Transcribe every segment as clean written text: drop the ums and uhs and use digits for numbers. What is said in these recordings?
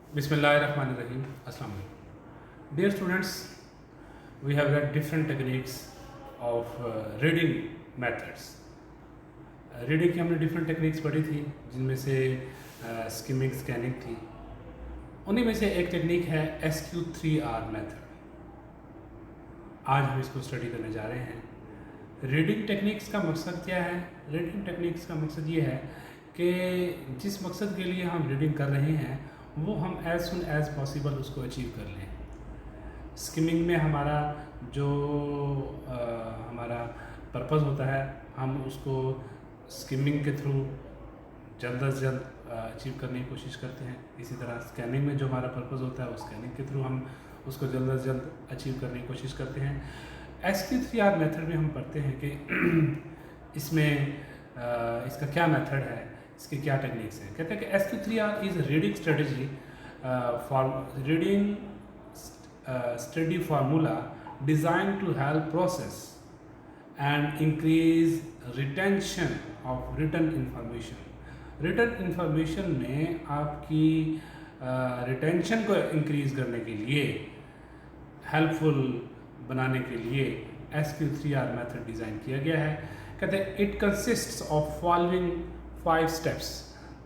Bismillahirrahmanirrahim. Assalamu alaikum. Dear students, we have read different techniques of reading methods. Reading की हमने different techniques पढ़ी थी, जिनमें से स्किमिंग, स्कैनिंग थी। उन्हीं में से एक टेक्निक है SQ3R मेथड। आज हम इसको स्टडी करने जा रहे हैं। रीडिंग टेक्निक्स का मकसद क्या है? रीडिंग टेक्निक्स का मकसद ये है कि जिस मकसद के लिए हम रीडिंग कर रहे हैं वो हम एज सुन एज पॉसिबल उसको अचीव कर लें। स्किमिंग में हमारा जो हमारा पर्पज़ होता है, हम उसको स्किमिंग के थ्रू जल्द से जल्द अचीव करने की कोशिश करते हैं। इसी तरह स्कैनिंग में जो हमारा पर्पज़ होता है, वो स्कैनिंग के थ्रू हम उसको जल्द से जल्द अचीव करने की कोशिश करते हैं। SQ3R मेथड में हम पढ़ते हैं कि इसमें इसका क्या मेथड है, इसके क्या टेक्निक्स हैं। कहते हैं कि SQ3R is reading strategy for reading study formula design to help process and increase retention of written information. written information में आपकी retention को increase करने के लिए, helpful बनाने के लिए SQ3R method डिज़ाइन किया गया है। कहते हैं it consists of following 5 steps.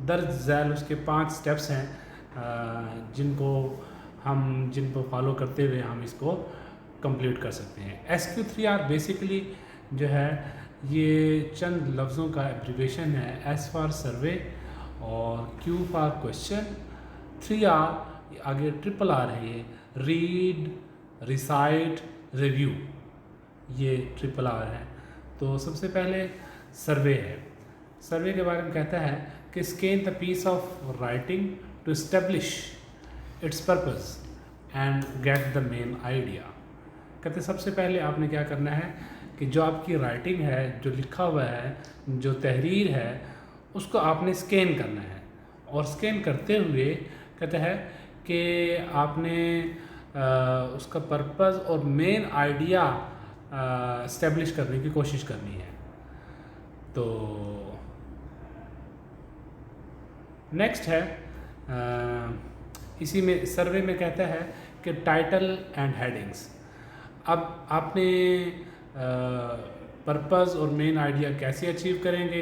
दर्ज झैल उसके 5 steps हैं जिनको फॉलो करते हुए हम इसको कंप्लीट कर सकते हैं। SQ3R बेसिकली जो है ये चंद लफ्ज़ों का एब्रीवेशन है। S फॉर सर्वे और Q फॉर क्वेश्चन, 3R आगे RRR है, ये रीड, रिसाइट, रिव्यू, ये RRR है। तो सबसे पहले सर्वे है। सर्वे के बारे में कहता है कि scan the piece of writing to establish its purpose and get the main idea. कहते सबसे पहले आपने क्या करना है कि जो आपकी राइटिंग है, जो लिखा हुआ है, जो तहरीर है, उसको आपने स्कैन करना है। और स्कैन करते हुए कहते हैं कि आपने उसका पर्पस और मेन आइडिया इस्टेब्लिश करने की कोशिश करनी है। तो नेक्स्ट है इसी में सर्वे में कहता है कि टाइटल एंड हेडिंग्स। अब आपने पर्पस और मेन आइडिया कैसे अचीव करेंगे?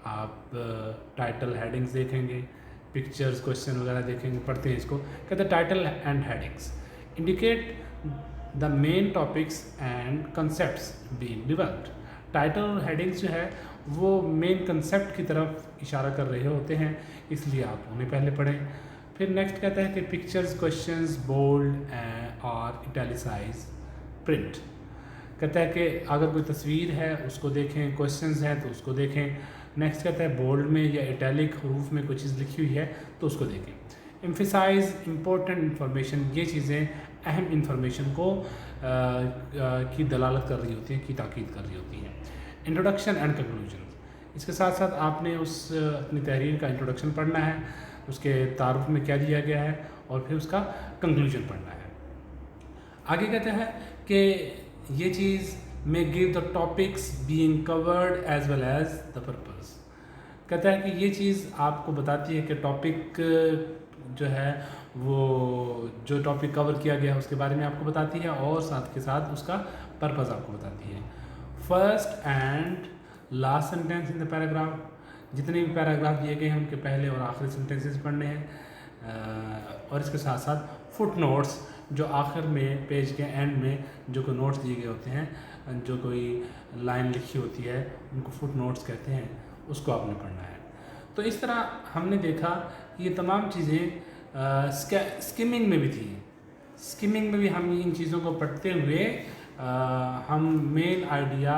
आप टाइटल, हेडिंग्स देखेंगे, पिक्चर्स, क्वेश्चन वगैरह देखेंगे, पढ़ते हैं इसको। कहते हैं title and headings indicate the main topics and concepts being developed. Title और हेडिंग्स जो है वो मेन कंसेप्ट की तरफ इशारा कर रहे होते हैं, इसलिए आप उन्हें पहले पढ़ें। फिर नेक्स्ट कहता है कि पिक्चर्स, क्वेश्चंस बोल्ड और इटैलिसाइज प्रिंट। कहता है कि अगर कोई तस्वीर है उसको देखें, क्वेश्चंस हैं तो उसको देखें। नेक्स्ट कहता है बोल्ड में या इटैलिक हरूफ में कोई चीज़ लिखी हुई है तो उसको देखें। एम्फिसाइज इम्पोर्टेंट इन्फॉर्मेशन, ये चीज़ें अहम इन्फॉर्मेशन को की दलालत कर रही होती हैं, की ताकीद कर रही होती हैं। इंट्रोडक्शन एंड कंक्लूजन, इसके साथ साथ आपने उस अपनी तहरीर का इंट्रोडक्शन पढ़ना है, उसके तारुफ में क्या दिया गया है, और फिर उसका कंक्लूजन पढ़ना है। आगे कहते हैं कि ये चीज़ may give the topics being covered as well as the purpose। कहता है कि ये चीज़ आपको बताती है कि टॉपिक जो है वो जो टॉपिक कवर किया गया है उसके बारे में आपको बताती है, और साथ के साथ उसका पर्पज़ आपको बताती है। First and last sentence in the paragraph, जितने भी पैराग्राफ दिए गए हैं उनके पहले और आखिरी सेंटेंसेस पढ़ने हैं। और इसके साथ साथ फुट नोट्स, जो आखिर में पेज के एंड में जो कोई नोट्स दिए गए होते हैं, जो कोई लाइन लिखी होती है, उनको फुट नोट्स कहते हैं, उसको आपने पढ़ना है। तो इस तरह हमने देखा ये तमाम चीज़ें स्किमिंग में भी थी। स्किमिंग में भी हम इन चीज़ों को पढ़ते हुए हम मेन आइडिया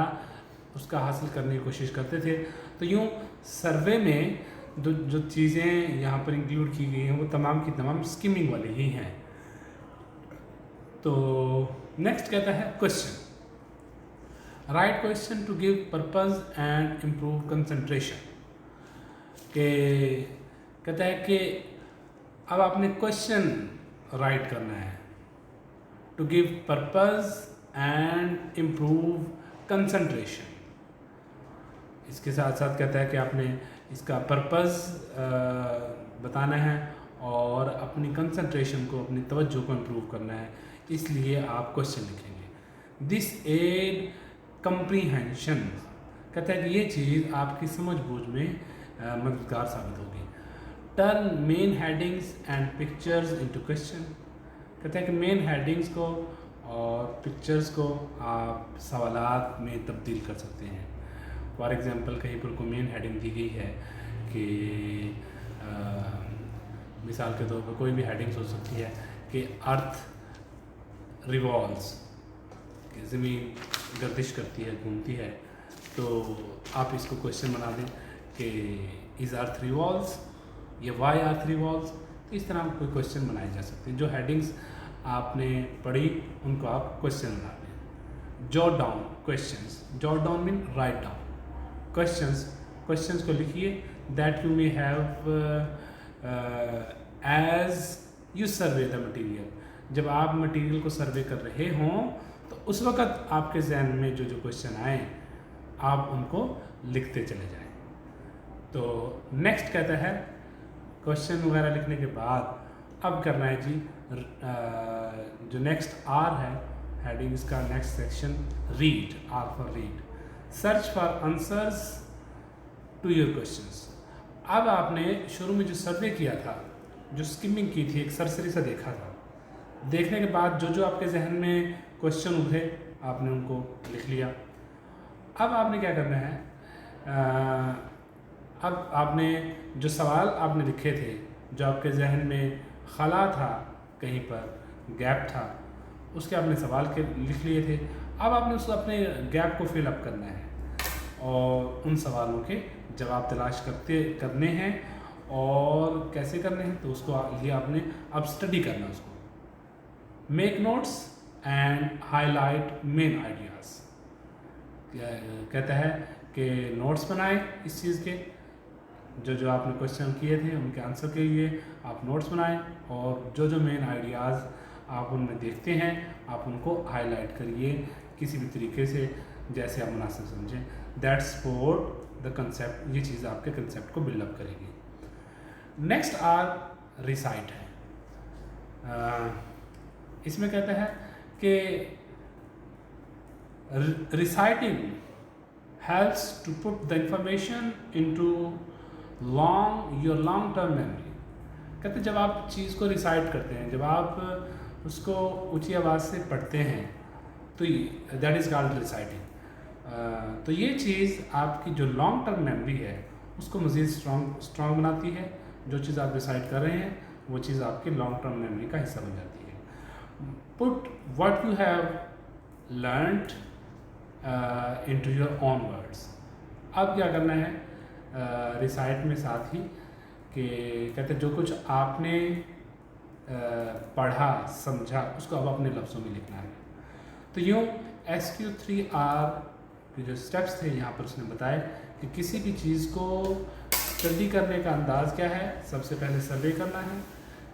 उसका हासिल करने की कोशिश करते थे। तो यूँ सर्वे में जो चीज़ें यहाँ पर इंक्लूड की गई हैं वो तमाम की तमाम स्किमिंग वाली ही हैं। तो नेक्स्ट कहता है question, write question to give purpose and improve concentration. के कहता है कि अब आपने क्वेश्चन राइट करना है to give purpose and improve concentration. इसके साथ साथ कहता है कि आपने इसका पर्पस बताना है और अपनी कंसंट्रेशन को, अपनी तवज्जो को इम्प्रूव करना है, इसलिए आप क्वेश्चन लिखेंगे। दिस एड कंप्रीहेंशन, कहता है कि ये चीज़ आपकी समझ बूझ में मददगार साबित होगी। Turn main headings and pictures into question, कहता है कि मेन हेडिंग्स को और पिक्चर्स को आप सवालात में तब्दील कर सकते हैं। फॉर एग्ज़ाम्पल कहीं पर कोई मेन हेडिंग दी गई है कि मिसाल के तौर पर कोई भी हेडिंग्स हो सकती है कि अर्थ रिवॉल्व्स, कि ज़मीन गर्दिश करती है, घूमती है, तो आप इसको क्वेश्चन बना दें कि इज़ अर्थ रिवॉल्व्स या वाई अर्थ रिवॉल्व्स। तो इस तरह कोई क्वेश्चन बनाए जा सकते हैं। जो हेडिंग्स आपने पढ़ी उनको आप क्वेश्चन बना दें। Jot down questions, jot down mean write down questions, questions को लिखिए that you may have as you survey the material. जब आप मटीरियल को सर्वे कर रहे हों तो उस वक़्त आपके जहन में जो क्वेश्चन आए आप उनको लिखते चले जाएं। तो नेक्स्ट कहता है क्वेश्चन वगैरह लिखने के बाद अब करना है जी जो नेक्स्ट आर है हेडिंग इसका next section, read, R for read, search for answers to your questions. अब आपने शुरू में जो सर्वे किया था, जो स्किमिंग की थी, एक सरसरी सा देखा था, देखने के बाद जो आपके जहन में क्वेश्चन उभरे आपने उनको लिख लिया। अब आपने क्या करना है, अब आपने जो सवाल आपने लिखे थे, जो आपके जहन में खला था, कहीं पर गैप था, उसके आपने सवाल के लिख लिए थे। अब आपने उस अपने गैप को फिल अप करना है और उन सवालों के जवाब तलाश करने हैं। और कैसे करने हैं तो उसको लिए आपने अब स्टडी करना है उसको। Make notes and highlight main ideas, कहता है कि नोट्स बनाएं इस चीज़ के, जो आपने क्वेश्चन किए थे उनके आंसर के लिए आप नोट्स बनाएं और जो मेन आइडियाज़ आप उनमें देखते हैं आप उनको हाईलाइट करिए किसी भी तरीके से, जैसे आप मुनासिब समझें। दैट सपोर्ट द कंसेप्ट, ये चीज़ आपके कंसेप्ट को बिल्डअप करेगी। नेक्स्ट आर रिसाइट है। इसमें कहता है कि reciting helps to put the information into your long term memory। कहते हैं जब आप चीज़ को रिसाइट करते हैं, जब आप उसको ऊंची आवाज़ से पढ़ते हैं तो दैट इज़ कॉल्ड रिसाइटिंग। तो ये चीज़ आपकी जो लॉन्ग टर्म मेमोरी है उसको मज़ीद स्ट्रॉन्ग बनाती है। जो चीज़ आप रिसाइट कर रहे हैं वो चीज़ आपकी लॉन्ग टर्म मेमोरी का हिस्सा बन जाती है। Put what you have learned into your own words। अब क्या करना है रिसाइट में साथ ही कि कहते जो कुछ आपने पढ़ा समझा उसको अब अपने लफ्ज़ों में लिखना है। तो यूँ SQ3R के जो स्टेप्स थे यहाँ पर उसने बताया कि किसी भी चीज़ को स्टडी करने का अंदाज़ क्या है। सबसे पहले सर्वे करना है,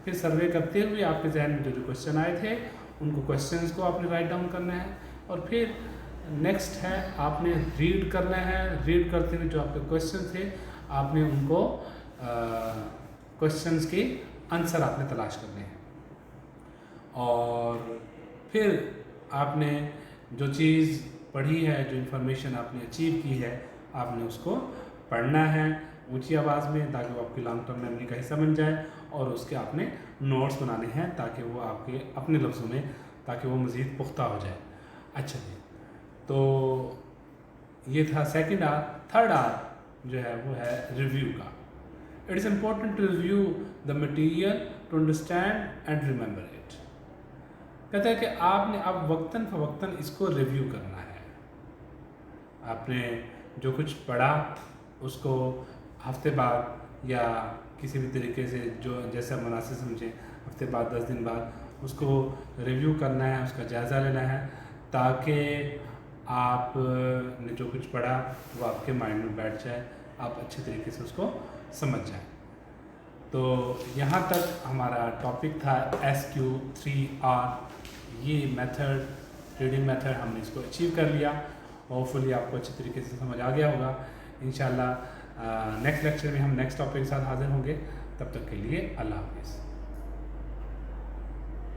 फिर सर्वे करते हुए आपके जहन में जो क्वेश्चन आए थे उनको क्वेश्चंस को आपने राइट डाउन करना है, और फिर नेक्स्ट है आपने रीड करना है। रीड करते हुए जो आपके क्वेश्चन थे आपने उनको क्वेश्चंस के आंसर आपने तलाश करने हैं, और फिर आपने जो चीज़ पढ़ी है, जो इन्फॉर्मेशन आपने अचीव की है, आपने उसको पढ़ना है ऊंची आवाज़ में ताकि वो आपकी लॉन्ग टर्म मेमोरी का हिस्सा बन जाए, और उसके आपने नोट्स बनाने हैं ताकि वो आपके अपने लफ्ज़ों में, ताकि वो मज़ीद पुख्ता हो जाए। अच्छा जी, तो ये था सेकंड आर। थर्ड आर जो है वो है रिव्यू का। It is important to review the material to understand and remember it. कहता है कि आपने अब वक्तन फ़वक्तन इसको रिव्यू करना है। आपने जो कुछ पढ़ा उसको हफ्ते बाद या किसी भी तरीके से जो जैसे आप मुनासिब समझें, हफ्ते बाद 10 दिन बाद उसको रिव्यू करना है, उसका जायज़ा लेना है, ताकि आप ने जो कुछ पढ़ा वो आपके माइंड में बैठ जाए, आप अच्छे तरीके से उसको समझ जाएं। तो यहाँ तक हमारा टॉपिक था SQ3R। ये मेथड, रीडिंग मेथड, हमने इसको अचीव कर लिया। होपफुली आपको अच्छे तरीके से समझ आ गया होगा। इंशाल्लाह नेक्स्ट लेक्चर में हम नेक्स्ट टॉपिक के साथ हाजिर होंगे। तब तक के लिए अल्लाह हाफ़िज़।